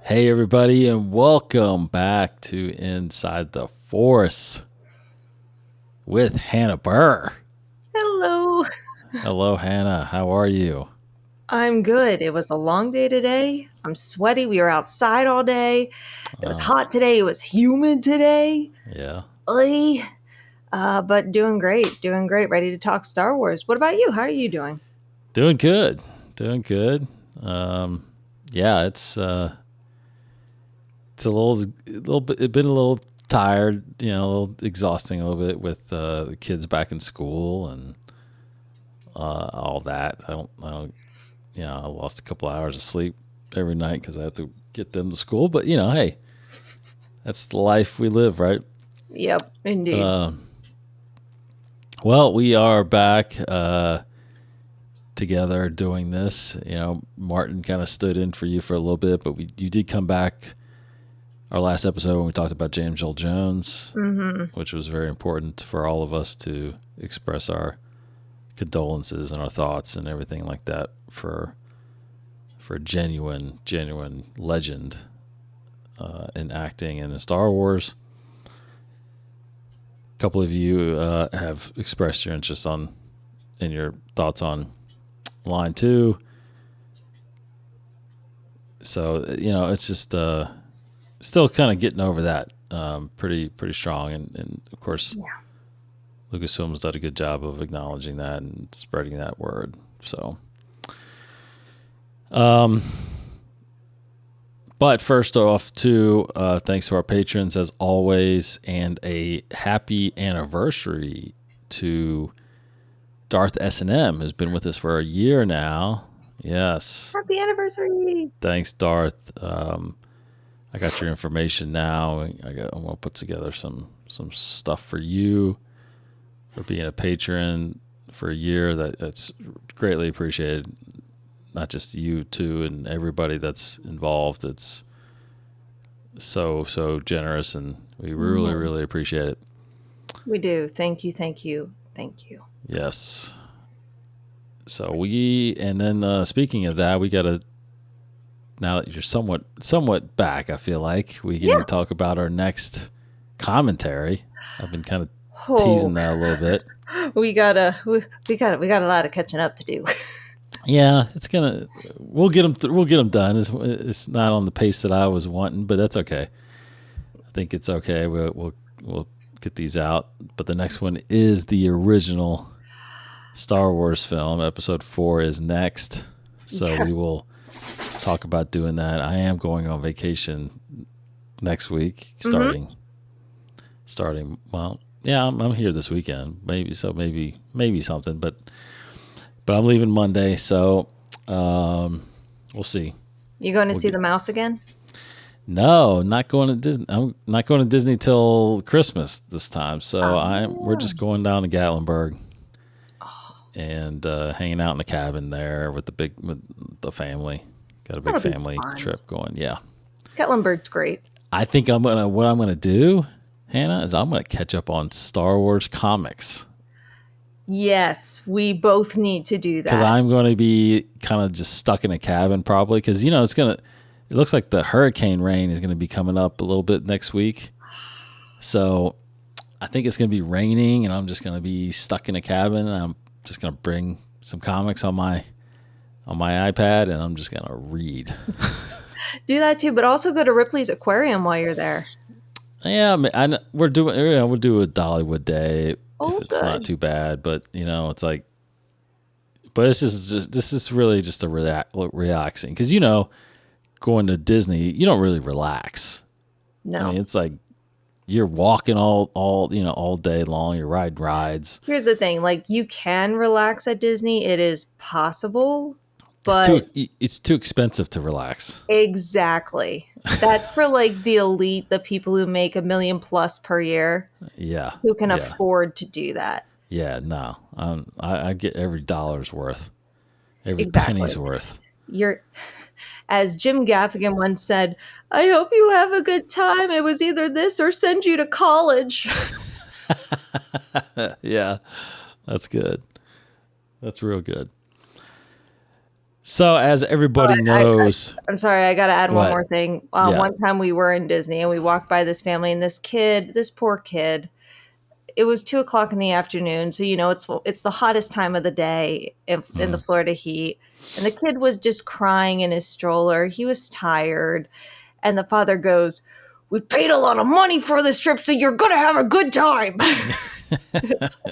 Hey, everybody, and welcome back to Inside the Force with Hannah Burr. Hello. Hello, Hannah. How are you? I'm good. It was a long day today. I'm sweaty. We were outside all day. It was hot today. It was humid today. Yeah. Oy. But doing great. Doing great. Ready to talk Star Wars. What about you? How are you doing? Doing good. Doing good. Yeah, it's a little bit. It's been a little tired. A little exhausting a little bit with the kids back in school and all that. I lost a couple hours of sleep every night because I have to get them to school. But hey, that's the life we live, right? Yep, indeed. Well, we are back together doing this. Martin kind of stood in for you for a little bit, but you did come back our last episode when we talked about James Earl Jones, which was very important for all of us to express our condolences and our thoughts and everything like that for a genuine legend in acting and in Star Wars. A couple of you have expressed your interest and your thoughts on Line 2. So, it's just still kind of getting over that pretty strong. And of course, Lucasfilm's done a good job of acknowledging that and spreading that word. So, but first off, too, thanks to our patrons as always, and a happy anniversary to Darth S&M, who's been with us for a year now. Yes. Happy anniversary. Thanks, Darth. I got your information now. I'm going to put together some stuff for you for being a patron for a year. That's greatly appreciated. Not just you too, and everybody that's involved. It's so generous, and we really appreciate it. We do. Thank you. Thank you. Thank you. Yes. So speaking of that, we got to, now that you're somewhat back, I feel like we can talk about our next commentary. I've been kind of teasing that a little bit. We got a lot of catching up to do. Yeah, we'll get them done. It's not on the pace that I was wanting, but that's okay. I think it's okay. We'll get these out. But the next one is the original Star Wars film. Episode 4 is next. So we will talk about doing that. I am going on vacation next week, starting. Well, yeah, I'm here this weekend. Maybe something, but I'm leaving Monday, so we'll see. You going to see the mouse again? No, not going to Disney. I'm not going to Disney till Christmas this time. So we're just going down to Gatlinburg and hanging out in the cabin there with the family. Got a big family trip going. Yeah, Gatlinburg's great. I think what I'm gonna do, Hannah, is I'm gonna catch up on Star Wars comics. Yes, we both need to do that. Because I'm going to be kind of just stuck in a cabin probably. Because, it looks like the hurricane rain is going to be coming up a little bit next week. So I think it's going to be raining and I'm just going to be stuck in a cabin. And I'm just going to bring some comics on my iPad and I'm just going to read. Do that too, but also go to Ripley's Aquarium while you're there. Yeah, we'll do a Dollywood day. If it's not too bad, but it's like, but this is really just a relaxing because going to Disney, you don't really relax. No, I mean it's like you're walking all day long. You're riding rides. Here's the thing: like you can relax at Disney, it is possible, but it's too expensive to relax. Exactly. That's for like the elite, the people who make $1 million+ per year. Yeah. Who can afford to do that. Yeah, no. I get every dollar's worth. Every penny's worth. As Jim Gaffigan once said, I hope you have a good time. It was either this or send you to college. Yeah. That's good. That's real good. So as everybody knows, I'm sorry, I got to add one what? more thing. Yeah. One time we were in Disney and we walked by this family and this poor kid, it was 2 o'clock in the afternoon. So, it's the hottest time of the day in the Florida heat. And the kid was just crying in his stroller. He was tired. And the father goes, "We paid a lot of money for this trip, so you're going to have a good time."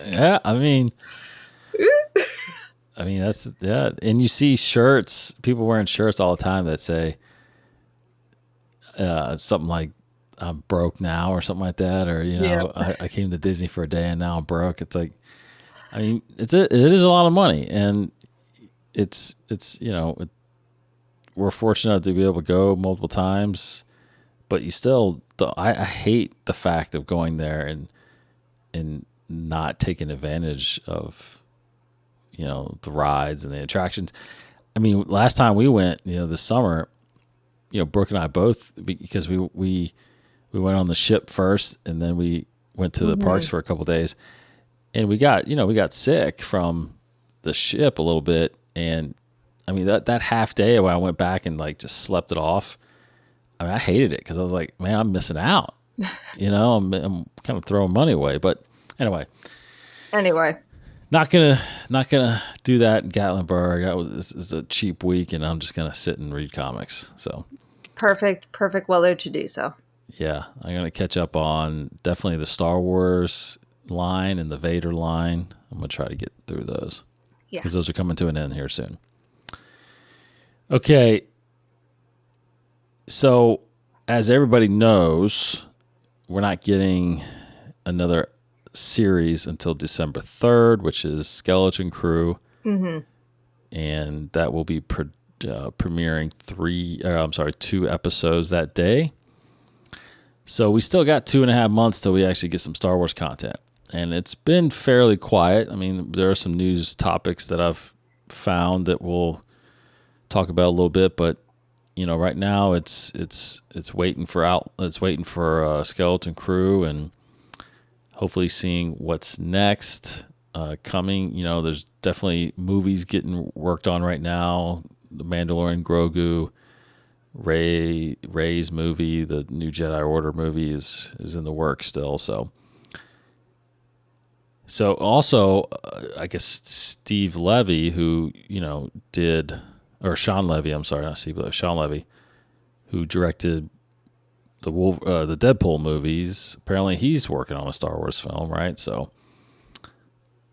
Yeah, I mean, that's, yeah. And you see shirts, people wearing shirts all the time that say something like, "I'm broke now," or something like that. Or, I came to Disney for a day and now I'm broke. It's like, I mean, it is a lot of money, and it's we're fortunate to be able to go multiple times, but you still, I hate the fact of going there and not taking advantage of, the rides and the attractions. I mean, last time we went, this summer, Brooke and I both, because we went on the ship first and then we went to the parks for a couple of days, and we got sick from the ship a little bit. And I mean, that half day when I went back and like just slept it off, I mean, I hated it because I was like, man, I'm missing out. I'm kind of throwing money away. But anyway, not gonna do that in Gatlinburg. This is a cheap week, and I'm just gonna sit and read comics. So Perfect weather to do so. yeah, I'm gonna catch up on definitely the Star Wars line and the Vader line. I'm gonna try to get through those because those are coming to an end here soon. Okay, so as everybody knows, we're not getting another series until December 3rd, which is Skeleton Crew, and that will be premiering 2 episodes that day. So we still got 2.5 months till we actually get some Star Wars content, and it's been fairly quiet. I mean, there are some news topics that I've found that we'll talk about a little bit, but right now it's waiting for Skeleton Crew, and hopefully seeing what's next coming. There's definitely movies getting worked on right now. The Mandalorian, Grogu, Rey's movie, the new Jedi Order movie is in the works still. So also, I guess Steve Levy, who did, or Sean Levy, I'm sorry, not Steve Levy, Sean Levy, who directed the Deadpool movies. Apparently, he's working on a Star Wars film, right? So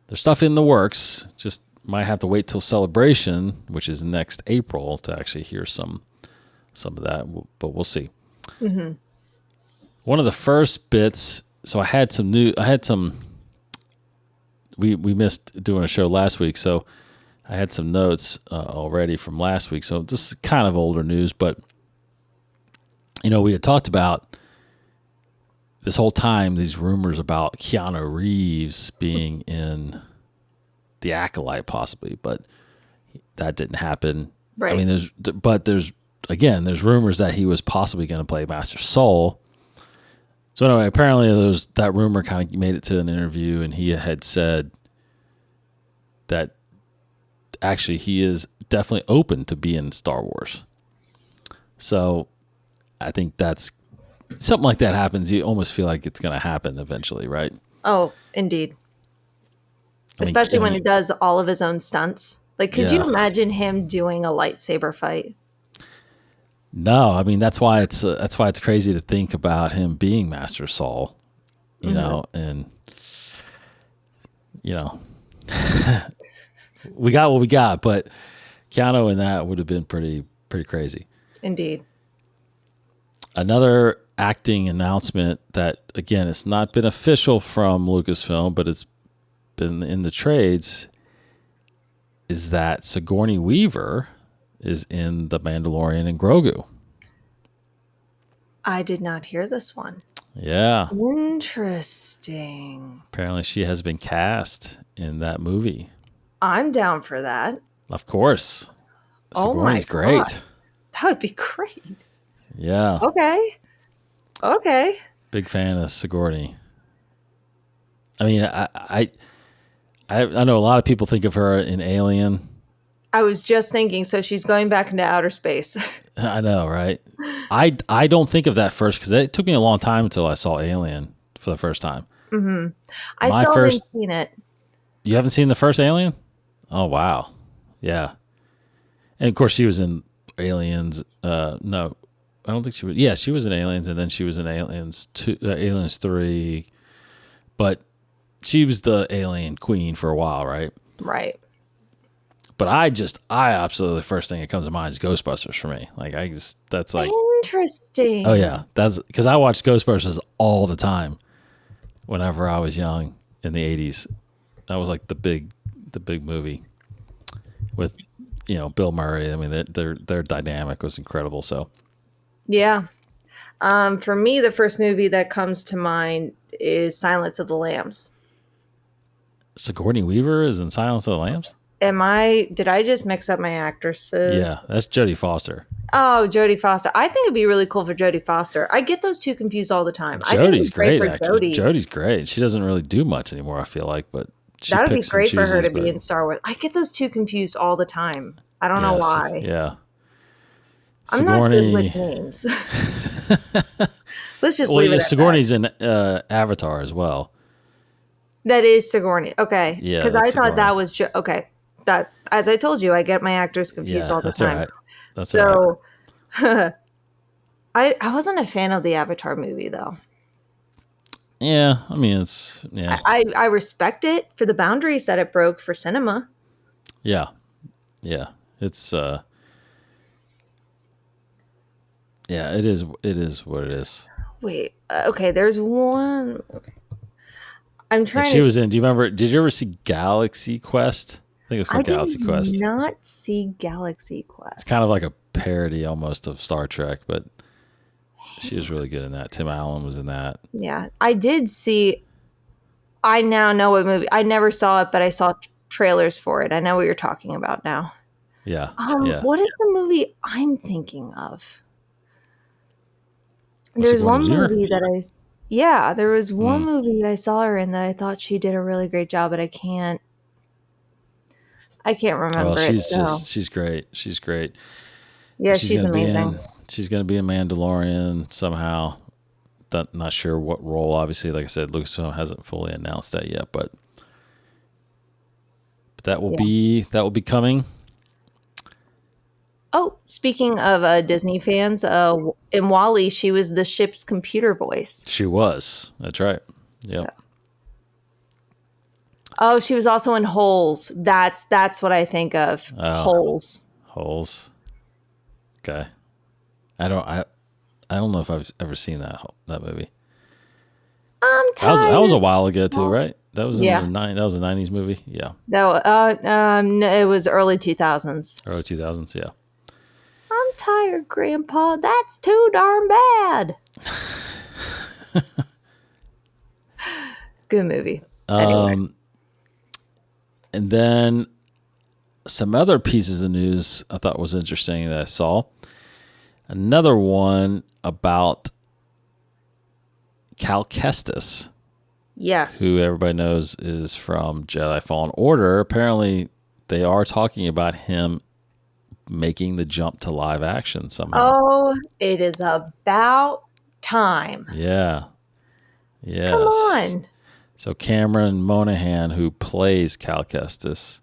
there's stuff in the works. Just might have to wait till Celebration, which is next April, to actually hear some of that. But we'll see. Mm-hmm. One of the first bits. So I had some. We missed doing a show last week, so I had some notes already from last week. So this is kind of older news, but we had talked about this whole time these rumors about Keanu Reeves being in the Acolyte possibly, but that didn't happen. Right. I mean, there's rumors that he was possibly going to play Master Soul. So anyway, apparently that rumor kind of made it to an interview, and he had said that actually he is definitely open to be in Star Wars. So I think that's something like that happens. You almost feel like it's going to happen eventually, right? Oh, indeed. Especially when he does all of his own stunts. Like, could you imagine him doing a lightsaber fight? No, I mean that's why it's crazy to think about him being Master Saul, know, and we got what we got, but Keanu in that would have been pretty crazy. Indeed. Another acting announcement that, again, it's not been official from Lucasfilm, but it's been in the trades, is that Sigourney Weaver is in The Mandalorian and Grogu. I did not hear this one. Yeah. Interesting. Apparently she has been cast in that movie. I'm down for that. Of course. Sigourney's great. That would be great. Yeah. Okay. Big fan of Sigourney. I mean, I know a lot of people think of her in Alien. I was just thinking, so she's going back into outer space. I know, right? I don't think of that first because it took me a long time until I saw Alien for the first time. I still haven't seen it. You haven't seen the first Alien? Oh wow, yeah. And of course, she was in Aliens. No, I don't think she was. Yeah, she was in Aliens, and then she was in Aliens 2, Aliens 3. But she was the alien queen for a while, right? Right. But I absolutely, the first thing that comes to mind is Ghostbusters for me. Like, that's like, interesting. oh yeah, that's because I watched Ghostbusters all the time whenever I was young in the 80s. That was like the big movie with, Bill Murray. I mean, their dynamic was incredible. So yeah. For me, the first movie that comes to mind is Silence of the Lambs. Sigourney Weaver is in Silence of the Lambs? Did I just mix up my actresses? Yeah, that's Jodie Foster. Oh, Jodie Foster. I think it'd be really cool for Jodie Foster. I get those two confused all the time. Jodie's great, actually. Jodie's great. She doesn't really do much anymore, I feel like, but that would be great for her to be in Star Wars. I get those two confused all the time. I don't know why. Yeah. I'm not good with names. Let's just leave it at Sigourney's in Avatar as well. That is Sigourney. Okay. Yeah. Because I thought that was okay. That, as I told you, I get my actors confused all the time. All right. That's so, all right. I wasn't a fan of the Avatar movie, though. Yeah, I mean, it's I respect it for the boundaries that it broke for cinema. Yeah, it's it is what it is. Wait, okay. There's one. I'm trying. She was in. Do you remember? Did you ever see Galaxy Quest? I think it was called Galaxy Quest. I did not see Galaxy Quest. It's kind of like a parody almost of Star Trek, but she was really good in that. Tim Allen was in that. Yeah, I did see. I now know what movie. I never saw it, but I saw trailers for it. I know what you're talking about now. Yeah. What is the movie I'm thinking of? There's one movie that there was one movie I saw her in that I thought she did a really great job, but I can't remember. Well, she's great. She's great. Yeah, she's amazing. She's going to be a Mandalorian somehow. Not sure what role. Obviously, like I said, Lucasfilm hasn't fully announced that yet, but that will be coming. Oh, speaking of Disney fans, in WALL-E, she was the ship's computer voice. She was. That's right. Yeah. So. Oh, she was also in Holes. That's what I think of. Holes. Okay. I don't know if I've ever seen that movie. That was a while ago too, right? That was that was a 90s movie. Yeah. It was early 2000s. Early 2000s, yeah. I'm tired, Grandpa. That's too darn bad. Good movie. Anyway. And then some other pieces of news I thought was interesting that I saw. Another one about Cal Kestis. Yes. Who everybody knows is from Jedi Fallen Order. Apparently, they are talking about him making the jump to live action somehow. Oh, it is about time. Yeah. Yes. Come on. So Cameron Monaghan, who plays Cal Kestis,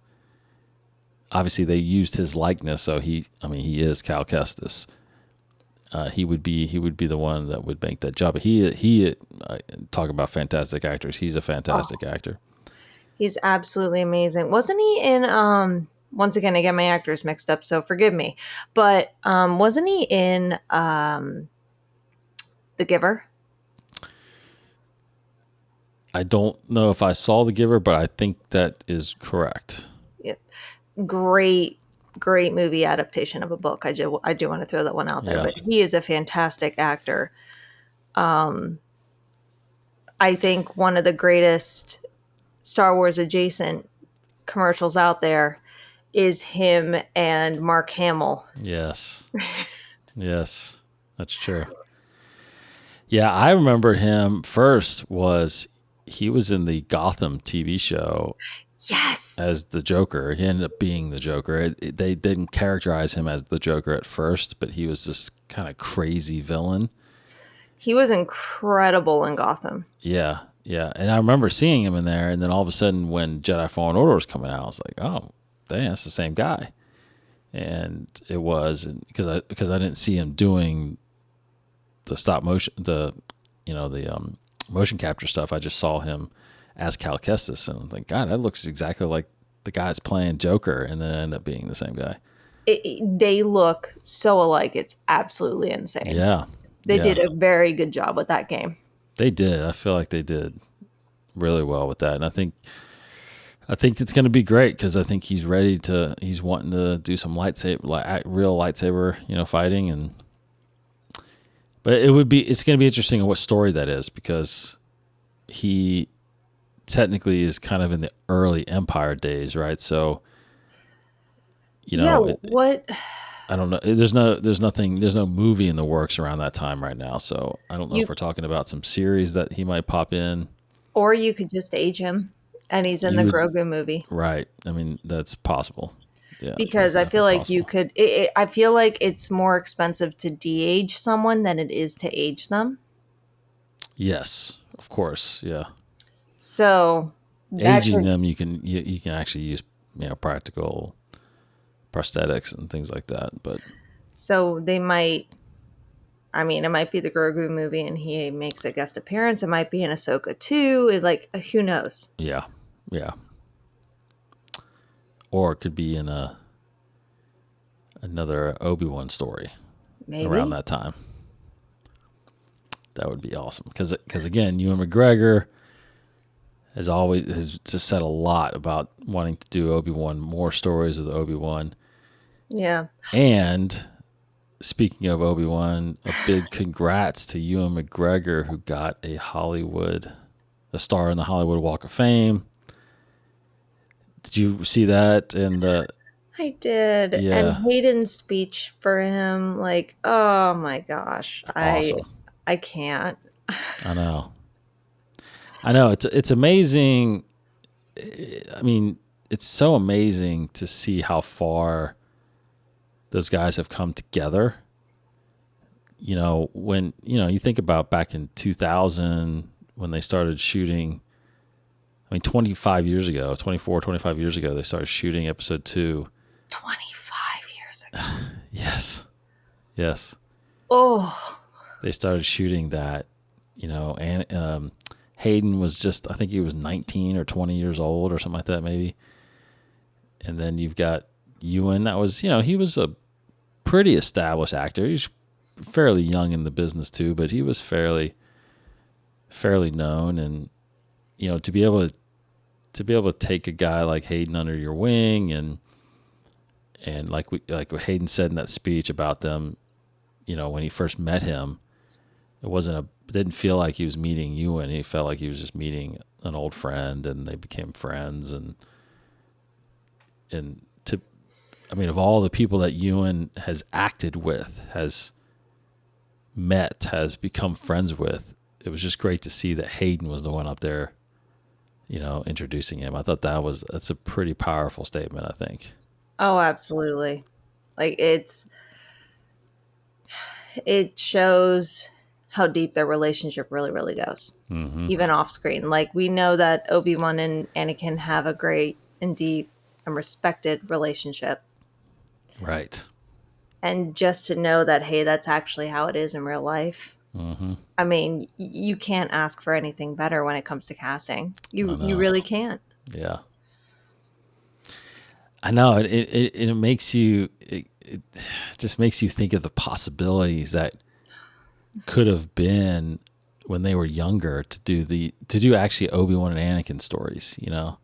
obviously they used his likeness, so he is Cal Kestis. He would be the one that would make that jump. But he talk about fantastic actors. He's a fantastic actor. He's absolutely amazing. Wasn't he in once again, I get my actors mixed up, so forgive me. But wasn't he in The Giver? I don't know if I saw The Giver, but I think that is correct. Yeah. Great movie adaptation of a book. I do want to throw that one out there, but he is a fantastic actor. I think one of the greatest Star Wars adjacent commercials out there is him and Mark Hamill. Yes. Yes, that's true. Yeah, I remember him first he was in the Gotham TV show. Yes. as the Joker. He ended up being the Joker. They didn't characterize him as the Joker at first, but he was this kind of crazy villain. He was incredible in Gotham. Yeah, yeah. And I remember seeing him in there, and then all of a sudden when Jedi Fallen Order was coming out, I was like, oh, dang, that's the same guy. And it was, because I didn't see him doing the stop motion, the motion capture stuff. I just saw him as Cal Kestis, and I'm like, God, that looks exactly like the guy's playing Joker, and then it ended up being the same guy. They look so alike. It's absolutely insane. Yeah. They did a very good job with that game. They did. I feel like they did really well with that. And I think it's going to be great, because I think he's wanting to do some real lightsaber, fighting. But it's going to be interesting in what story that is, because he technically is kind of in the early Empire days, right? So, what? I don't know. There's no movie in the works around that time right now. So I don't know if we're talking about some series that he might pop in. Or you could just age him and he's in the Grogu movie. Right. I mean, that's possible. Yeah. Because I feel like you could, I feel like it's more expensive to de-age someone than it is to age them. Yes, of course. Yeah. So aging them, you can actually use, practical prosthetics and things like that. But so they might, it might be the Grogu movie and he makes a guest appearance. It might be in Ahsoka too. Who knows? Yeah. Yeah. Or it could be in another Obi-Wan story. Maybe around that time. That would be awesome. Because again, Ewan McGregor has just said a lot about wanting to do Obi-Wan, more stories with Obi-Wan. Yeah. And speaking of Obi-Wan, a big congrats to Ewan McGregor, who got a star in the Hollywood Walk of Fame. Did you see that? I did. Yeah. And Hayden's speech for him, oh my gosh. Awesome. I can't. I know. It's amazing. I mean, it's so amazing to see how far those guys have come together. When, you think about back in 2000 when they started shooting, 25 years ago, they started shooting episode 2. 25 years ago. Yes. Oh. They started shooting that, and Hayden was I think he was 19 or 20 years old or something like that, maybe. And then you've got Ewan. That was, he was a pretty established actor. He's fairly young in the business too, but he was fairly known. And, to be able to take a guy like Hayden under your wing, and like what Hayden said in that speech about them, when he first met him, it didn't feel like he was meeting Ewan. He felt like he was just meeting an old friend, and they became friends. And of all the people that Ewan has acted with, has met, has become friends with, it was just great to see that Hayden was the one up there, introducing him. I thought that's a pretty powerful statement, I think. Oh, absolutely. It shows how deep their relationship really, really goes, even off screen. We know that Obi-Wan and Anakin have a great and deep and respected relationship. Right. And just to know that, hey, that's actually how it is in real life. Mm-hmm. You can't ask for anything better when it comes to casting. You really can't. Yeah. I know. It makes you, it just makes you think of the possibilities that could have been when they were younger to do actually Obi-Wan and Anakin stories, and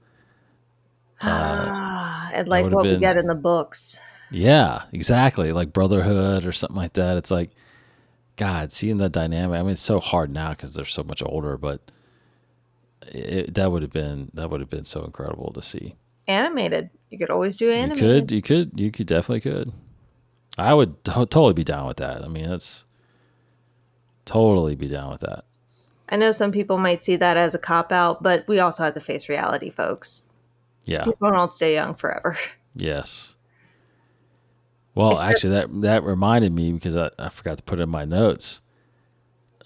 what we get in the books. Yeah, exactly. Like Brotherhood or something like that. It's like, God, seeing that dynamic. It's so hard now because they're so much older, but that would have been so incredible to see. Animated. You could always do animated. You could definitely could. I would totally be down with that. That's totally be down with that. I know some people might see that as a cop out, but we also have to face reality, folks. Yeah. People don't stay young forever. Yes. Well, actually, that reminded me because I forgot to put it in my notes.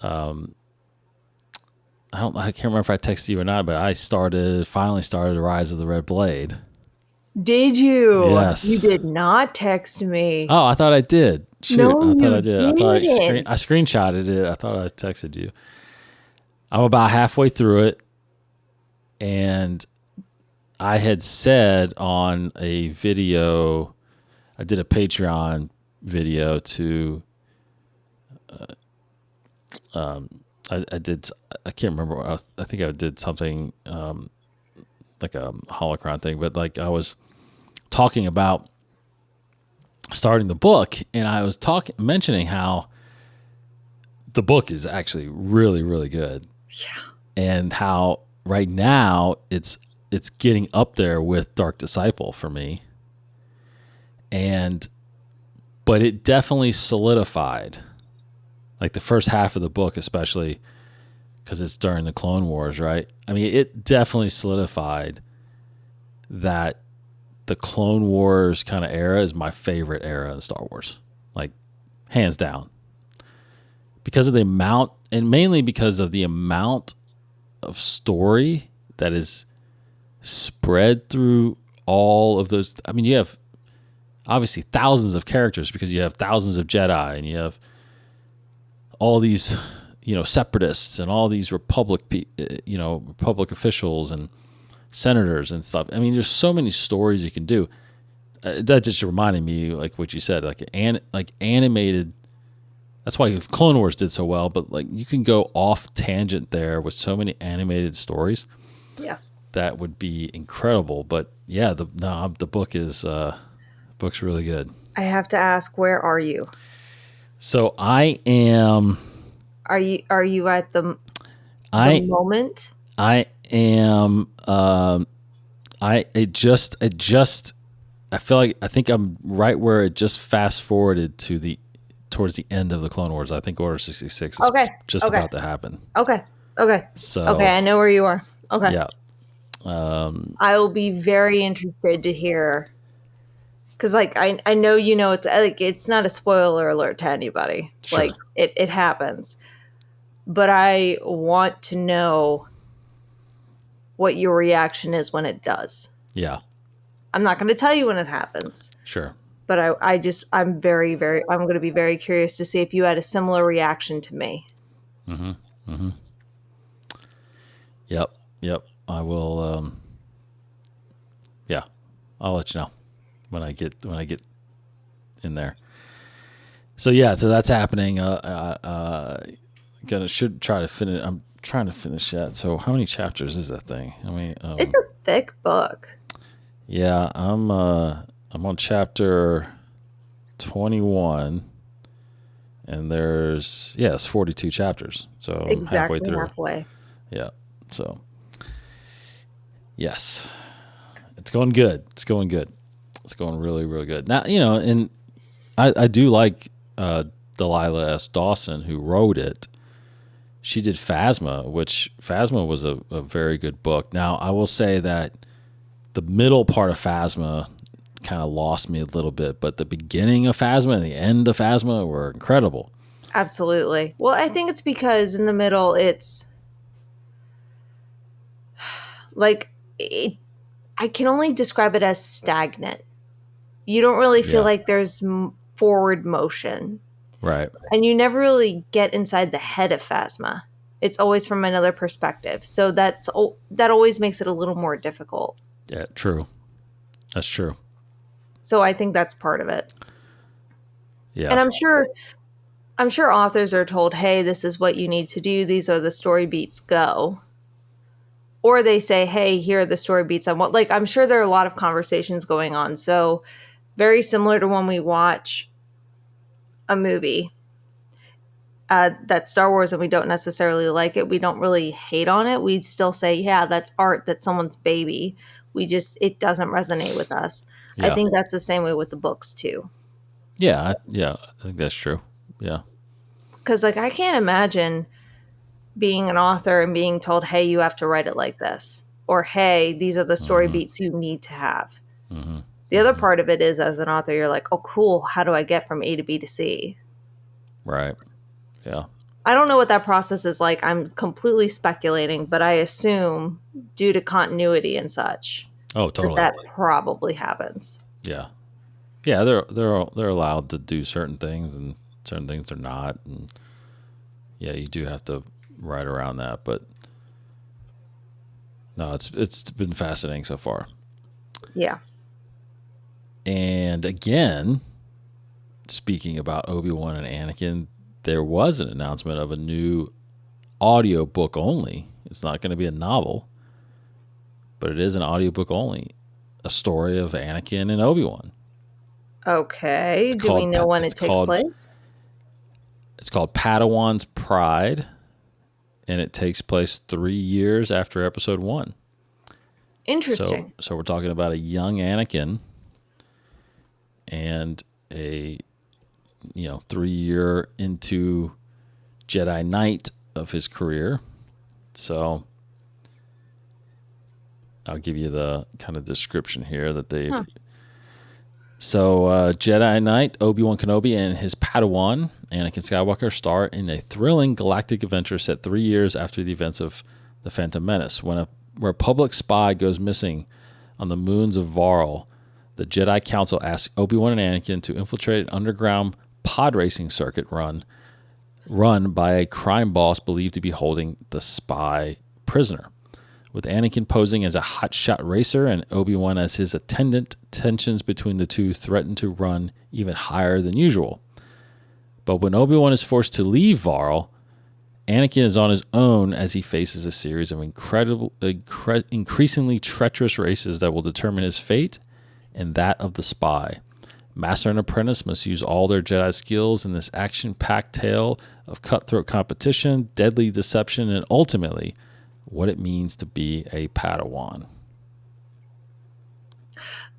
I can't remember if I texted you or not, but I finally started Rise of the Red Blade. Did you? You Yes. did not text me. Oh, I thought I did. Shoot, No, I thought I you did. didn't. I screenshotted it. I thought I texted you. I'm about halfway through it, and I had said on a video, I did a Patreon video to. I can't remember. I think I did something like a holocron thing, but like I was talking about starting the book, and I was mentioning how the book is actually really, really good. Yeah. And how right now it's getting up there with Dark Disciple for me. But it definitely solidified, like the first half of the book, especially because it's during the Clone Wars, right? I mean, it definitely solidified that the Clone Wars kind of era is my favorite era in Star Wars, like hands down, because of the amount, and mainly because of the amount of story that is spread through all of those. I mean, you have obviously thousands of characters because you have thousands of Jedi, and you have all these, separatists and all these Republic officials and senators and stuff. I mean, there's so many stories you can do. That just reminded me, like what you said, like animated. That's why Clone Wars did so well. But like you can go off tangent there with so many animated stories. Yes. That would be incredible. But yeah, the book's really good. I have to ask, where are you? So I am. Are you at the moment? I am. I think I'm right where it just fast forwarded towards the end of the Clone Wars. I think Order 66 is just about to happen. Okay. So I know where you are. Okay. Yeah. I will be very interested to hear, because like I know it's like it's not a spoiler alert to anybody. Sure. Like it happens, but I want to know what your reaction is when it does. Yeah. I'm not going to tell you when it happens. Sure. But I'm very, very, I'm going to be very curious to see if you had a similar reaction to me. Mm-hmm. Mm-hmm. Yep. I will. Yeah, I'll let you know when I get in there. So that's happening. Should try to finish. I'm trying to finish that. So how many chapters is that thing? I mean, it's a thick book. Yeah, I'm on chapter 21, and it's 42 chapters. So I'm exactly halfway. Yeah. So yes, it's going good. It's going really, really good. Now, and I do like Delilah S. Dawson, who wrote it. She did Phasma, which Phasma was a very good book. Now, I will say that the middle part of Phasma kind of lost me a little bit, but the beginning of Phasma and the end of Phasma were incredible. Absolutely. Well, I think it's because in the middle, it's like I can only describe it as stagnant. You don't really feel like there's forward motion. Right. And you never really get inside the head of Phasma. It's always from another perspective. So that always makes it a little more difficult. Yeah, true. That's true. So I think that's part of it. Yeah. And I'm sure authors are told, hey, this is what you need to do. These are the story beats, go. Or they say, hey, here are the story beats. I'm sure there are a lot of conversations going on. So very similar to when we watch a movie that's Star Wars and we don't necessarily like it. We don't really hate on it. We still say, yeah, that's art. That's someone's baby. It doesn't resonate with us. Yeah. I think that's the same way with the books too. Yeah. I think that's true. Yeah. Because I can't imagine being an author and being told, hey, you have to write it like this. or hey, these are the story beats you need to have. The other part of it is, as an author, you're like, oh, cool. How do I get from A to B to C? Right. Yeah. I don't know what that process is like. I'm completely speculating, but I assume due to continuity and such, Oh, totally. that probably happens. Yeah. Yeah. They're allowed to do certain things, and certain things they're not. And yeah, you do have to write around that. But no, it's been fascinating so far. Yeah. And again, speaking about Obi-Wan and Anakin, there was an announcement of a new audiobook only. It's not going to be a novel, but it is an audiobook only. A story of Anakin and Obi-Wan. Okay. Do we know when it takes place? It's called Padawan's Pride, and it takes place 3 years after episode 1. Interesting. So we're talking about a young Anakin and a 3-year into Jedi Knight of his career. So I'll give you the kind of description here that they've. So Jedi Knight Obi-Wan Kenobi and his Padawan Anakin Skywalker star in a thrilling galactic adventure set 3 years after the events of the Phantom Menace. When a Republic spy goes missing on the moons of Varl, the Jedi Council asks Obi-Wan and Anakin to infiltrate an underground pod racing circuit run by a crime boss believed to be holding the spy prisoner. With Anakin posing as a hotshot racer and Obi-Wan as his attendant, tensions between the two threaten to run even higher than usual. But when Obi-Wan is forced to leave Varl, Anakin is on his own as he faces a series of increasingly treacherous races that will determine his fate and that of the spy. Master and apprentice must use all their Jedi skills in this action-packed tale of cutthroat competition, deadly deception, and ultimately what it means to be a Padawan.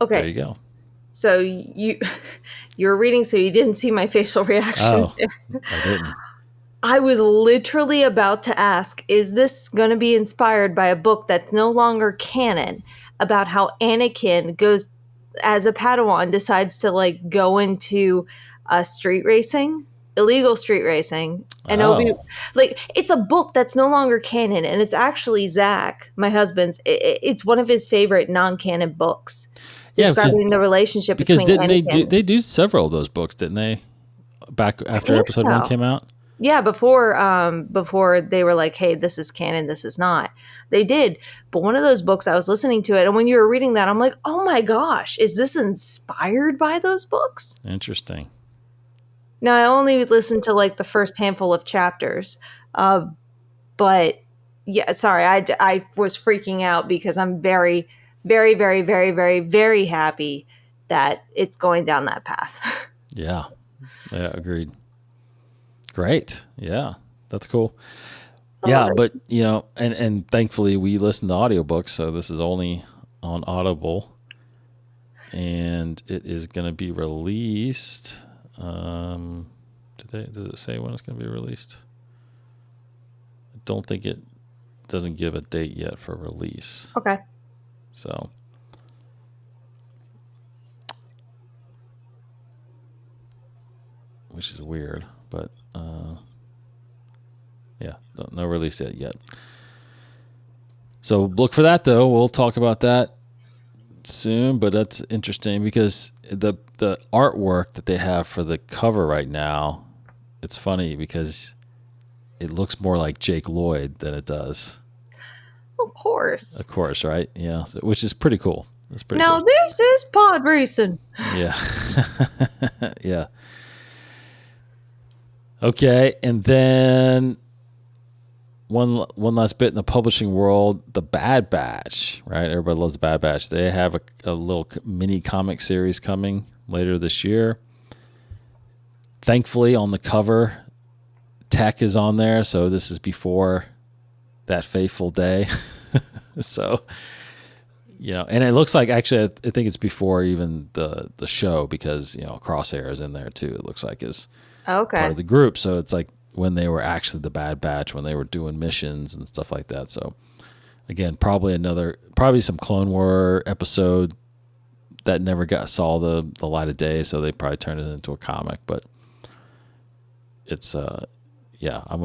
Okay. There you go. So you were reading, so you didn't see my facial reaction. Oh, I didn't. I was literally about to ask, is this going to be inspired by a book that's no longer canon about how Anakin goes as a Padawan, decides to like go into street racing, illegal street racing, and it's a book that's no longer canon, and it's actually Zach, my husband's. It's one of his favorite non-canon books, describing the relationship between Anakin. They do several of those books, didn't they? Back after episode 1 came out. Yeah, before they were like, hey, this is canon, this is not. They did. But one of those books, I was listening to it, and when you were reading that, I'm like, oh my gosh, is this inspired by those books? Interesting. Now, I only listened to like the first handful of chapters. But yeah, sorry, I was freaking out because I'm very, very, very, very, very, very happy that it's going down that path. Yeah, agreed. Great. Yeah, that's cool. Yeah, but and thankfully we listen to audiobooks, so this is only on Audible, and it is going to be released. Does it say when it's going to be released? I don't think it doesn't give a date yet for release. Okay. So. Which is weird, but yeah, no release date yet. So look for that, though. We'll talk about that soon, but that's interesting because the artwork that they have for the cover right now, it's funny because it looks more like Jake Lloyd than it does. Of course. Of course, right? Yeah, so, which is pretty cool. That's pretty now, cool. This is pod racing. Yeah. Yeah. Okay, and then one last bit in the publishing world, the Bad Batch, right? Everybody loves the Bad Batch. They have a little mini comic series coming later this year. Thankfully, on the cover, Tech is on there, so this is before that fateful day. So, and it looks like, actually, I think it's before even the show because, Crosshair is in there too, it looks like is part of the group. So it's like when they were actually the Bad Batch, when they were doing missions and stuff like that. So again, probably some Clone War episode that never saw the light of day, so they probably turned it into a comic. But it's yeah, I'm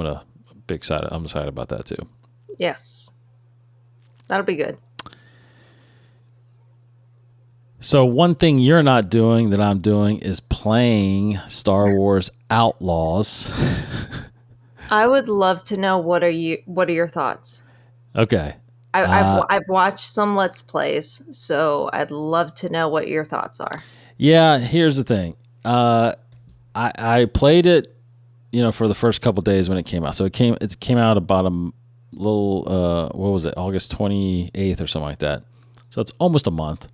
excited. I'm excited about that too. Yes, that'll be good. So one thing you're not doing that I'm doing is playing Star Wars Outlaws. I would love to know what are your thoughts? Okay. I've watched some Let's Plays, so I'd love to know what your thoughts are. Yeah, here's the thing. I played it, for the first couple days when it came out. So it came out about a little what was it, August 28th or something like that. So it's almost a month.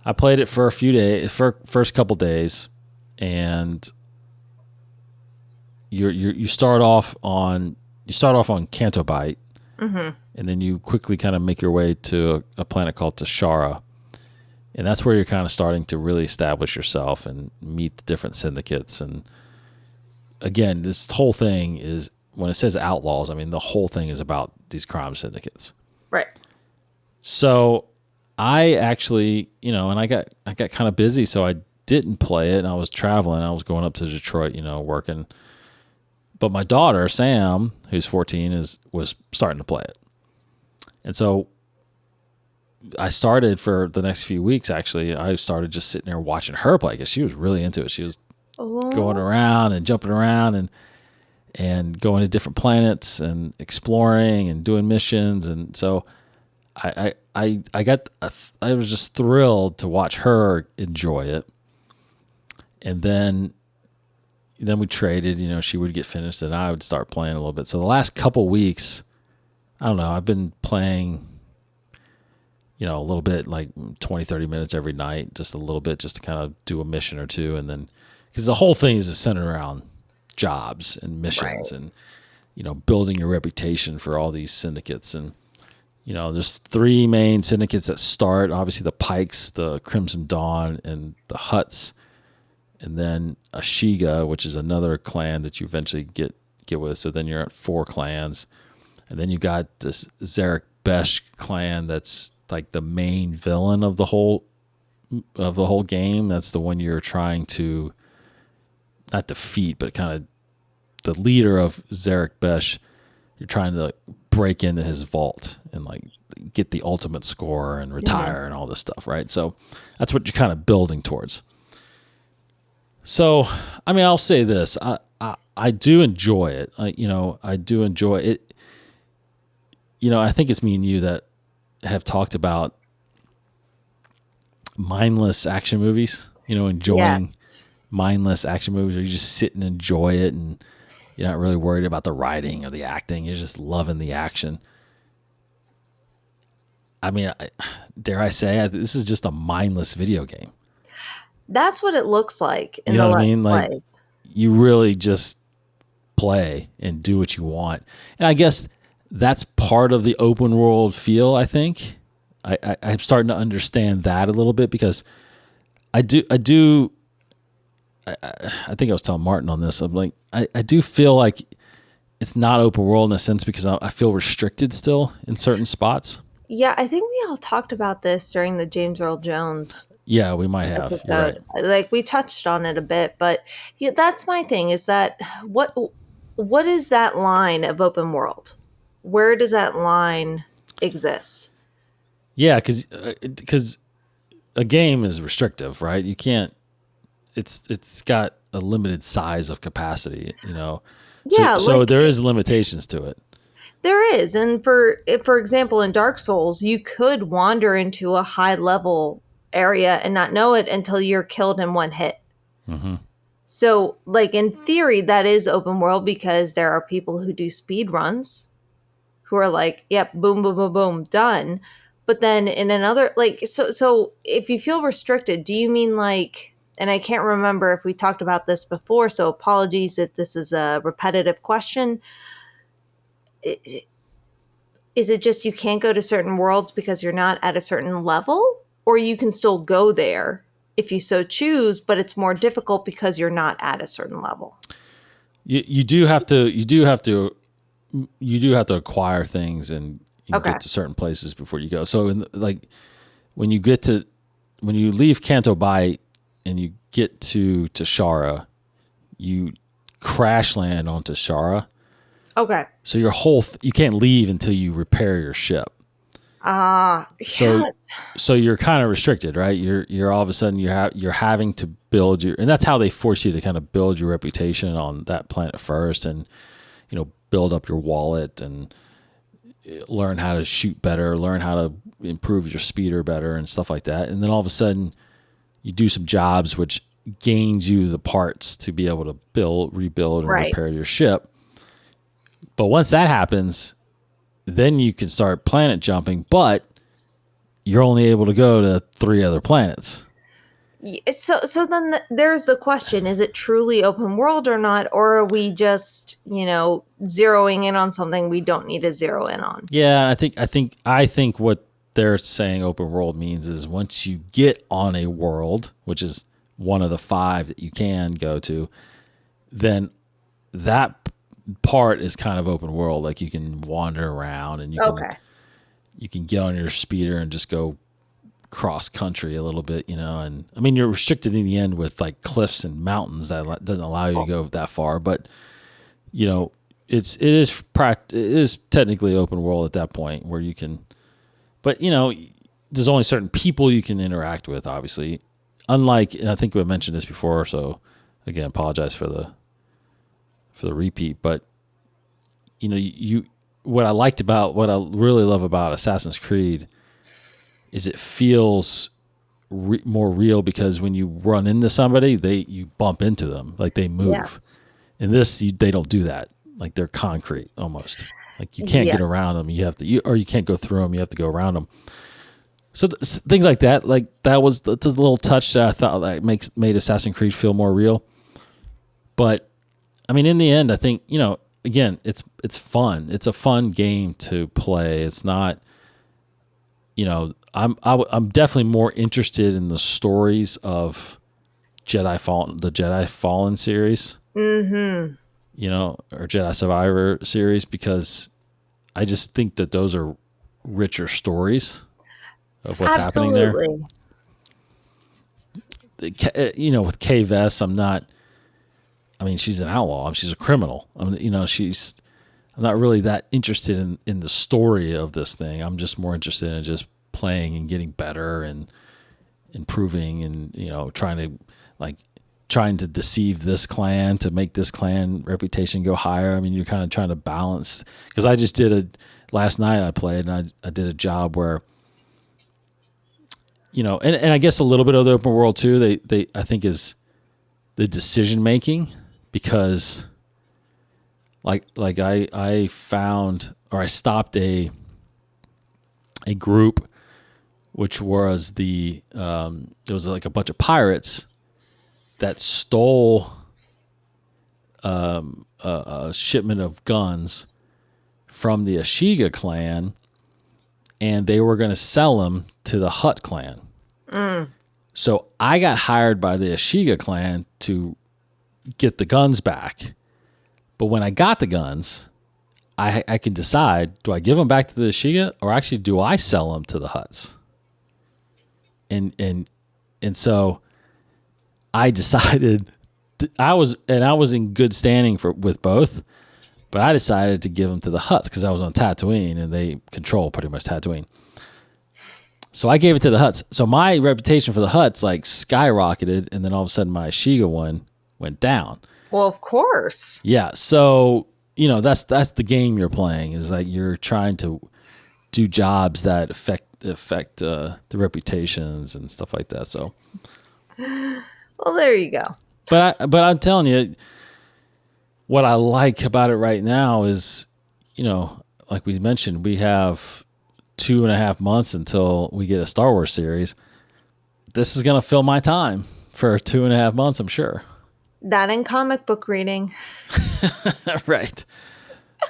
I played it for a few days, first couple days, and you start off on Canto Bight, and then you quickly kind of make your way to a planet called Tashara, and that's where you're kind of starting to really establish yourself and meet the different syndicates. And again, this whole thing is, when it says Outlaws, I mean the whole thing is about these crime syndicates, right? So I actually, and I got kind of busy, so I didn't play it. And I was traveling. I was going up to Detroit, working. But my daughter, Sam, who's 14, was starting to play it. And so I started for the next few weeks, actually. I started just sitting there watching her play because she was really into it. She was going around and jumping around and going to different planets and exploring and doing missions. And so I was just thrilled to watch her enjoy it. And then we traded, she would get finished and I would start playing a little bit. So the last couple weeks, I don't know, I've been playing, a little bit, like 20, 30 minutes every night, just a little bit, just to kind of do a mission or two. And then, because the whole thing is centered around jobs and missions, right, and, building your reputation for all these syndicates. And, there's three main syndicates that start, obviously the Pikes, the Crimson Dawn, and the Hutts. And then Ashiga, which is another clan that you eventually get with. So then you're at 4 clans. And then you got this Zarek Besh clan that's like the main villain of the whole game. That's the one you're trying to not defeat, but kind of the leader of Zarek Besh. You're trying to break into his vault and like get the ultimate score and retire and all this stuff, right? So that's what you're kind of building towards. So, I mean, I'll say this: I do enjoy it. I do enjoy it. I think it's me and you that have talked about mindless action movies. Enjoying mindless action movies, where you just sit and enjoy it, and you're not really worried about the writing or the acting. You're just loving the action. I mean, dare I say, this is just a mindless video game. That's what it looks like. You know what I mean? Like, you really just play and do what you want. And I guess that's part of the open world feel, I think. I'm starting to understand that a little bit, because I think I was telling Martin on this. I'm like, I do feel like it's not open world in a sense, because I feel restricted still in certain spots. Yeah, I think we all talked about this during the James Earl Jones. Yeah, we might have. Right. Like, we touched on it a bit, but that's my thing, is that what is that line of open world? Where does that line exist? Yeah, because a game is restrictive, right? You can't. It's got a limited size of capacity, Yeah. So there is limitations to it. There is, and for example, in Dark Souls, you could wander into a high level area and not know it until you're killed in one hit. Mm-hmm. So, like, in theory, that is open world, because there are people who do speed runs who are like, yep, boom, boom, boom, boom, done. But then in another, like, so if you feel restricted, do you mean like, and I can't remember if we talked about this before, so apologies if this is a repetitive question. Is it just you can't go to certain worlds because you're not at a certain level? Or you can still go there if you so choose, but it's more difficult because you're not at a certain level? You do have to acquire things and You can get to certain places before you go. So when you leave Canto Bight and you get to Tashara, you crash land on Tashara. Okay. So your you can't leave until you repair your ship. So you're kind of restricted, right? You're all of a sudden you're having to build and that's how they force you to kind of build your reputation on that planet first, and build up your wallet and learn how to shoot better, learn how to improve your speeder better and stuff like that. And then all of a sudden you do some jobs which gains you the parts to be able to rebuild and repair your ship. But once that happens, then you can start planet jumping, but you're only able to go to 3 other planets. So then there's the question, is it truly open world or not? Or are we just, zeroing in on something we don't need to zero in on? Yeah, I think what they're saying open world means is once you get on a world, which is one of the 5 that you can go to, then that part is kind of open world. Like you can wander around and you can get on your speeder and just go cross country a little bit, and I mean, you're restricted in the end with like cliffs and mountains that doesn't allow you to go that far, but it is technically open world at that point where you can, but there's only certain people you can interact with, obviously, unlike, and I think we mentioned this before, so again, apologize for the repeat, but what I really love about Assassin's Creed is it feels more real, because when you run into somebody, you bump into them, like they move. Yes. In this, they don't do that. Like they're concrete almost. Like you can't get around them. You have to, or you can't go through them. You have to go around them. So things like that, that's a little touch that I thought that made Assassin's Creed feel more real. But I mean, in the end, I think again, it's fun. It's a fun game to play. It's not, I'm definitely more interested in the stories of the Jedi Fallen series, or Jedi Survivor series, because I just think that those are richer stories of what's happening there. With Kay Vess, I'm she's an outlaw. She's a criminal. I'm not really that interested in the story of this thing. I'm just more interested in just playing and getting better and improving and, trying to deceive this clan to make this clan reputation go higher. I mean, you're kind of trying to balance, because I just last night I played and I did a job where, and I guess a little bit of the open world too, I think is the decision making, because I found, or I stopped a group, which was there was like a bunch of pirates that stole a shipment of guns from the Ashiga clan, and they were going to sell them to the Hutt clan. So I got hired by the Ashiga clan to get the guns back. But when I got the guns, I can decide, do I give them back to the Ashiga, or actually do I sell them to the Hutts? And so I decided I was in good standing with both, but I decided to give them to the Hutts because I was on Tatooine and they control pretty much Tatooine. So I gave it to the Hutts. So my reputation for the Hutts skyrocketed, and then all of a sudden my Ashiga one went down. Well, of course. Yeah. So, that's the game you're playing, is like you're trying to do jobs that affect the reputations and stuff like that. So, well, there you go. But I'm telling you, what I like about it right now is, like we mentioned, we have 2.5 months until we get a Star Wars series. This is going to fill my time for 2.5 months, I'm sure. That and comic book reading. Right.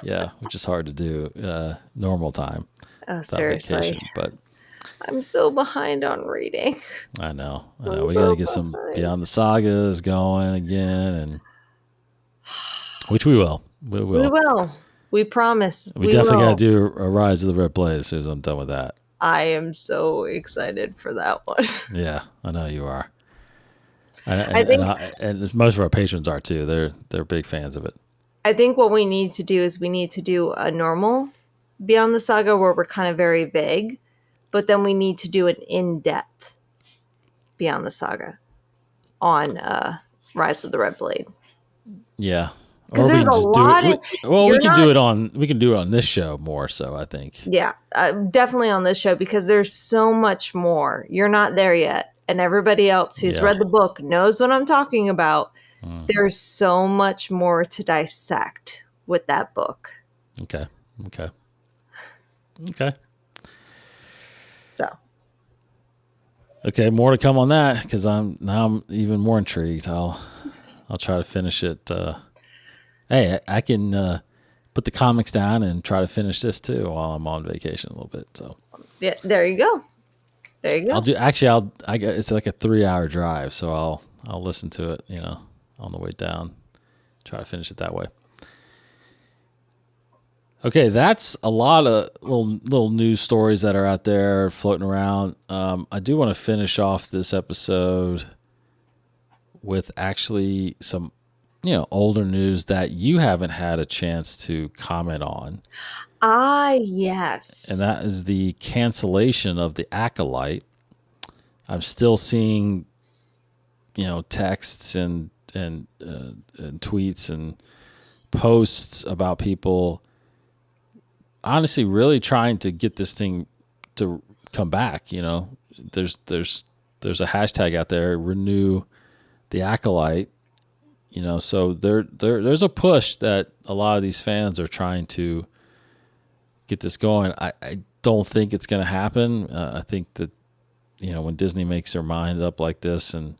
Yeah, which is hard to do normal time. Oh, seriously. Vacation, but I'm so behind on reading. I know. We got to get some Beyond the Sagas going again, and which we will. We will. We promise. We definitely got to do a Rise of the Red Blade as soon as I'm done with that. I am so excited for that one. Yeah, I know you are. I think And most of our patrons are too. They're big fans of it. I think what we need to do is we need to do a normal Beyond the Saga where we're kind of very vague, but then we need to do an in-depth Beyond the Saga on Rise of the Red Blade. Yeah. Because there's a lot of... we can do it on this show more so, I think. Yeah, definitely on this show because there's so much more. You're not there yet. And everybody else who's read the book knows what I'm talking about. There's so much more to dissect with that book. Okay. So. Okay, more to come on that because I'm even more intrigued. I'll try to finish it. Hey, I can put the comics down and try to finish this too while I'm on vacation a little bit. So yeah, there you go. It's like a 3-hour drive, so I'll listen to it, on the way down. Try to finish it that way. Okay, that's a lot of little news stories that are out there floating around. I do want to finish off this episode with actually some, older news that you haven't had a chance to comment on. Yes. And that is the cancellation of the Acolyte. I'm still seeing, texts and tweets and posts about people honestly really trying to get this thing to come back. There's a hashtag out there, renew the Acolyte. So there's a push that a lot of these fans are trying to get this going. I don't think it's going to happen. I think that, when Disney makes their mind up like this and,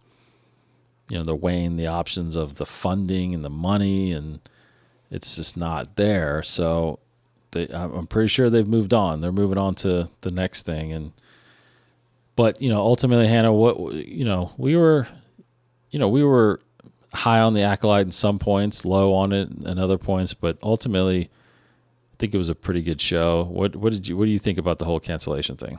they're weighing the options of the funding and the money and it's just not there. So I'm pretty sure they've moved on. They're moving on to the next thing. But ultimately, Hannah, we were high on the Acolyte in some points, low on it in other points, but ultimately, I think it was a pretty good show. What do you think about the whole cancellation thing?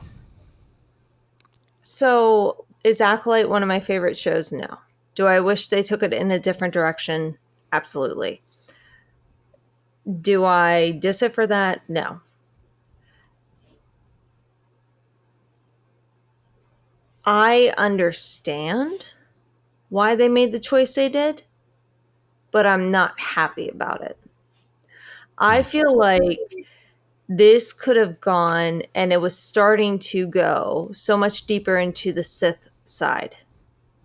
So, is Acolyte one of my favorite shows? No. Do I wish they took it in a different direction? Absolutely. Do I diss it for that? No. I understand why they made the choice they did, but I'm not happy about it. I feel like this could have gone, and it was starting to go so much deeper into the Sith side.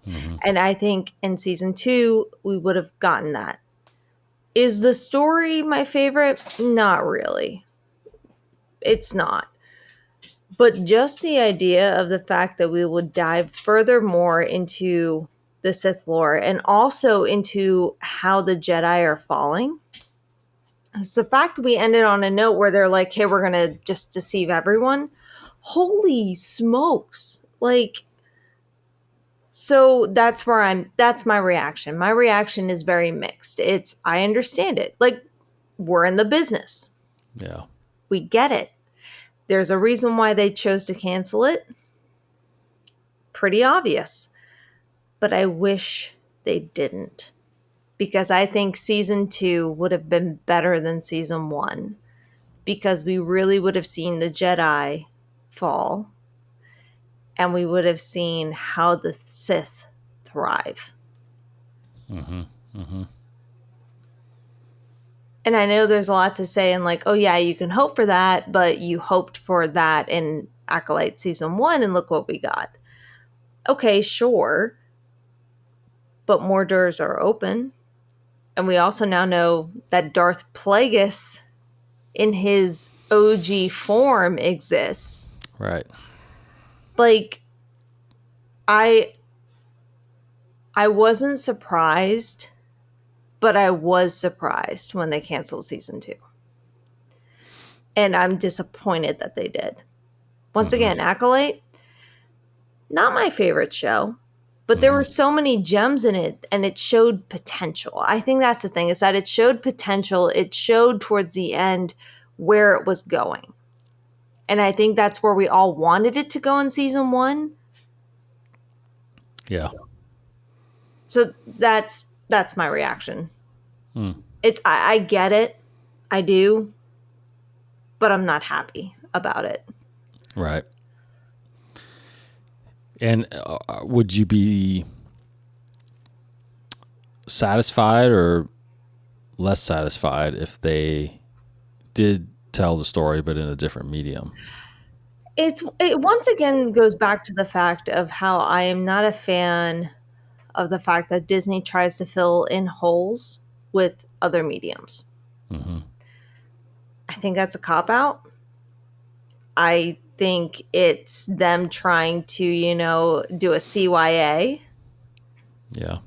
Mm-hmm. And I think in season 2, we would have gotten that. Is the story my favorite? Not really. It's not. But just the idea of the fact that we would dive further more into the Sith lore and also into how the Jedi are falling. It's the fact that we ended on a note where they're like, hey, we're going to just deceive everyone. Holy smokes. So that's my reaction. My reaction is very mixed. I understand it. We're in the business. Yeah. We get it. There's a reason why they chose to cancel it. Pretty obvious. But I wish they didn't. Because I think season 2 would have been better than season 1. Because we really would have seen the Jedi fall. And we would have seen how the Sith thrive. Mm-hmm. Mm-hmm. And I know there's a lot to say and oh yeah, you can hope for that, but you hoped for that in Acolyte season 1 and look what we got. Okay, sure. But more doors are open. And we also now know that Darth Plagueis in his OG form exists. Right. I wasn't surprised, but I was surprised when they canceled season 2. And I'm disappointed that they did. Once again, Acolyte, not my favorite show, But there were so many gems in it, and it showed potential. I think that's the thing, is that it showed potential. It showed towards the end where it was going. And I think that's where we all wanted it to go in season 1. Yeah. So that's my reaction. I get it. I do. But I'm not happy about it. Right. And would you be satisfied or less satisfied if they did tell the story but in a different medium? It once again goes back to the fact of how I am not a fan of the fact that Disney tries to fill in holes with other mediums. I think that's a cop-out. I think it's them trying to, do a CYA. Yeah.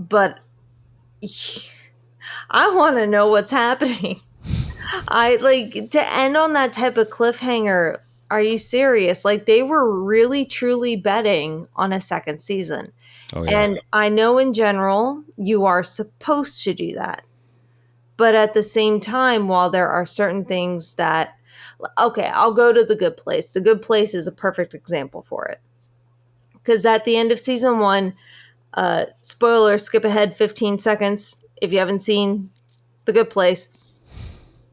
But I want to know what's happening. I like to end on that type of cliffhanger. Are you serious? Like, they were really truly betting on a second season. Oh, yeah. And I know in general you are supposed to do that. But at the same time, while there are certain things that, okay, I'll go to The Good Place. The Good Place is a perfect example for it. Because at the end of season 1, spoiler, skip ahead 15 seconds. If you haven't seen The Good Place,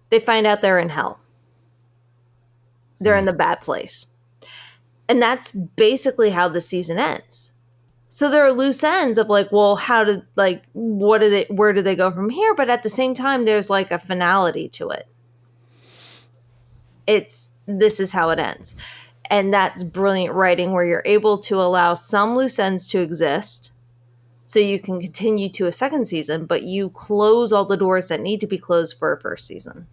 they find out they're in hell. They're in the bad place. And that's basically how the season ends. So there are loose ends of like, well, where do they go from here? But at the same time, there's like a finality to it. This is how it ends. And that's brilliant writing, where you're able to allow some loose ends to exist so you can continue to a second season, but you close all the doors that need to be closed for a first season.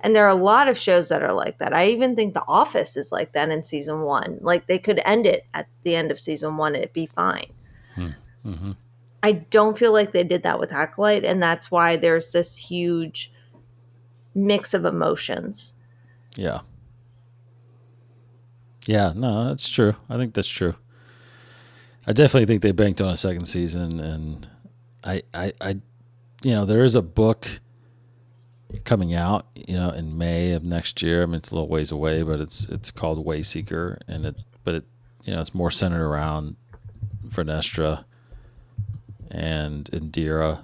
And there are a lot of shows that are like that. I even think The Office is like that in season 1. Like, they could end it at the end of season 1 and it'd be fine. I don't feel like they did that with Acolyte, and that's why there's this huge mix of emotions. Yeah. Yeah, no, that's true. I think that's true. I definitely think they banked on a second season, and I there is a book coming out, in May of next year. I mean, it's a little ways away, but it's called Wayseeker, and it's more centered around Vernestra and Indira.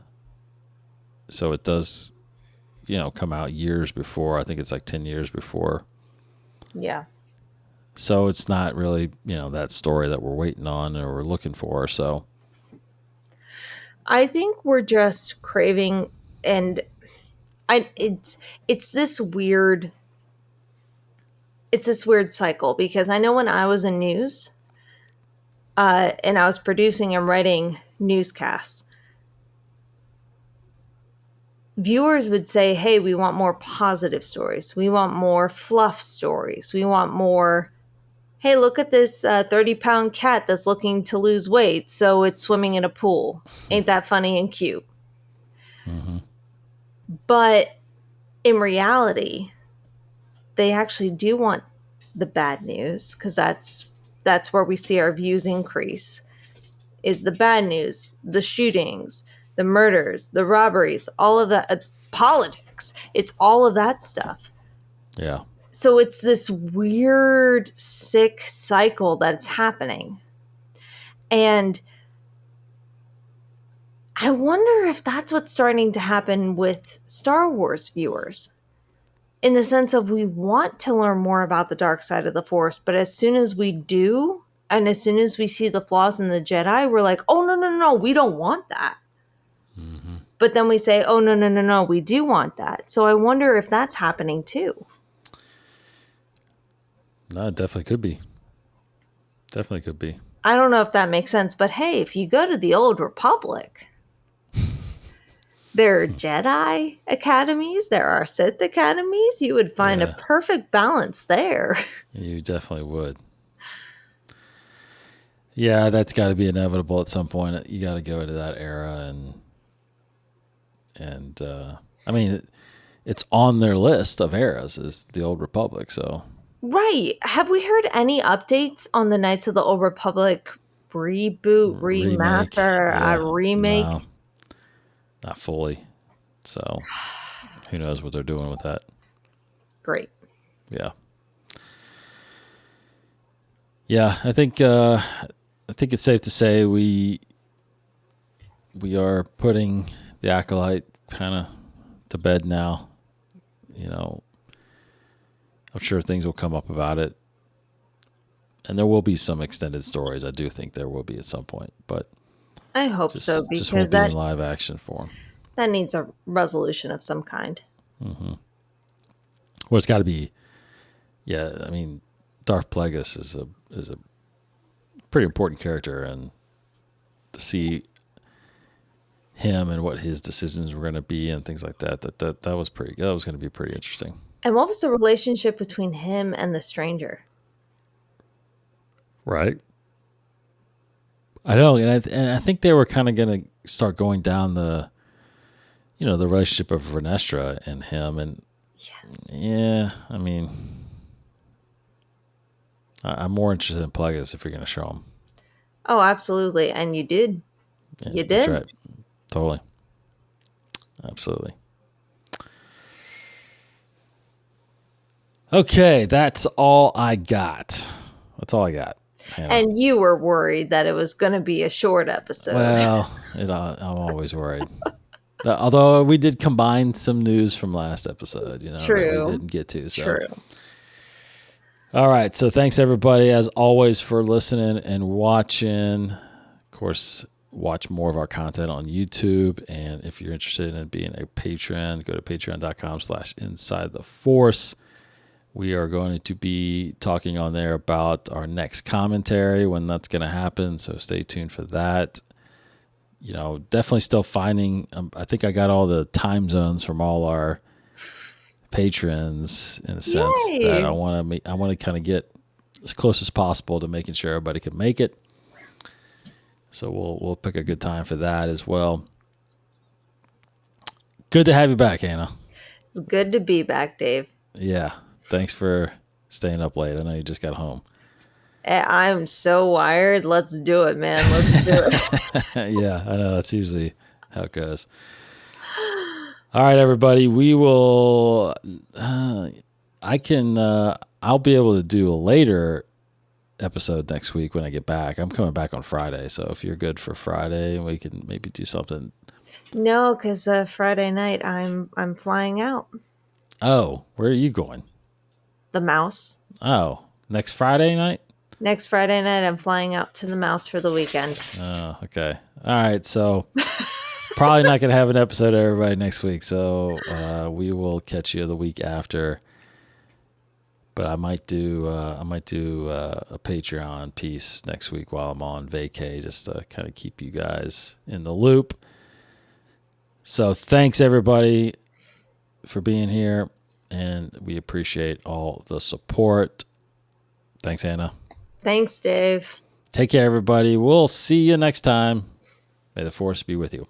So it does, come out years before. I think it's like 10 years before. Yeah. So it's not really, that story that we're waiting on or we're looking for. So I think we're just craving, and it's this weird cycle, because I know when I was in news, and I was producing and writing newscasts, viewers would say, hey, we want more positive stories. We want more fluff stories. We want more, hey, look at this 30-pound cat that's looking to lose weight, so it's swimming in a pool. Ain't that funny and cute? But in reality, they actually do want the bad news, because that's where we see our views increase, is the bad news, the shootings, the murders, the robberies, all of that, politics. It's all of that stuff. yeah. So it's this weird, sick cycle that's happening. And I wonder if that's what's starting to happen with Star Wars viewers. In the sense of, we want to learn more about the dark side of the Force, but as soon as we do, and as soon as we see the flaws in the Jedi, we're like, oh, no, we don't want that. But then we say, oh, no, we do want that. So I wonder if that's happening too. No, it definitely could be. Definitely could be. I don't know if that makes sense, but hey, if you go to the Old Republic, there are Jedi academies, there are Sith academies. You would find a perfect balance there. You definitely would. Yeah, that's got to be inevitable at some point. You got to go into that era, and I mean, it's on their list of eras is the Old Republic. So Right. Have we heard any updates on the Knights of the Old Republic reboot, Remake. remaster, Yeah. remake? No, not fully. So who knows what they're doing with that. Great. Yeah. Yeah, I think it's safe to say we are putting the Acolyte kind of to bed now. You know, I'm sure things will come up about it. And there will be some extended stories. I do think there will be at some point, but I hope so, just because won't be in live action form. that needs a resolution of some kind. Mm-hmm. Well, it's got to be. Yeah, I mean, Darth Plagueis is a pretty important character, and to see him and what his decisions were going to be and things like that was that was going to be pretty interesting. And what was the relationship between him and the stranger? Right. I know, and I think they were kind of going to start going down the relationship of Vernestra and him, and Yes. yeah, I mean, I'm more interested in Plagueis if you're going to show him. Oh, absolutely. And you did. Yeah, You did. That's right. Totally. Absolutely. Okay, that's all I got. Hannah. And you were worried that it was going to be a short episode. Well, I'm always worried. Although we did combine some news from last episode, True. that we didn't get to. So. True. All right. So thanks everybody, as always, for listening and watching. Of course, watch more of our content on YouTube. And if you're interested in being a patron, go to patreon.com/InsideTheForce. We are going to be talking on there about our next commentary, when that's going to happen. So stay tuned for that. Definitely still finding, I think I got all the time zones from all our patrons, in a sense. Yay. That I want to kind of get as close as possible to making sure everybody can make it. So we'll pick a good time for that as well. Good to have you back, Anna. It's good to be back, Dave. Yeah. Thanks for staying up late. I know you just got home. I'm so wired. Let's do it, man. Let's do it. Yeah, I know. That's usually how it goes. All right, everybody. We will. I'll be able to do a later episode next week when I get back. I'm coming back on Friday, so if you're good for Friday, we can maybe do something. No, because Friday night I'm flying out. Oh, where are you going? The Mouse. Oh, next Friday night? Next Friday night, I'm flying out to the Mouse for the weekend. Oh, okay. All right, so probably not going to have an episode of everybody next week, so we will catch you the week after. But I might do a Patreon piece next week while I'm on vacay, just to kind of keep you guys in the loop. So thanks everybody for being here, and we appreciate all the support. Thanks, Anna. Thanks, Dave. Take care, everybody. We'll see you next time. May the Force be with you.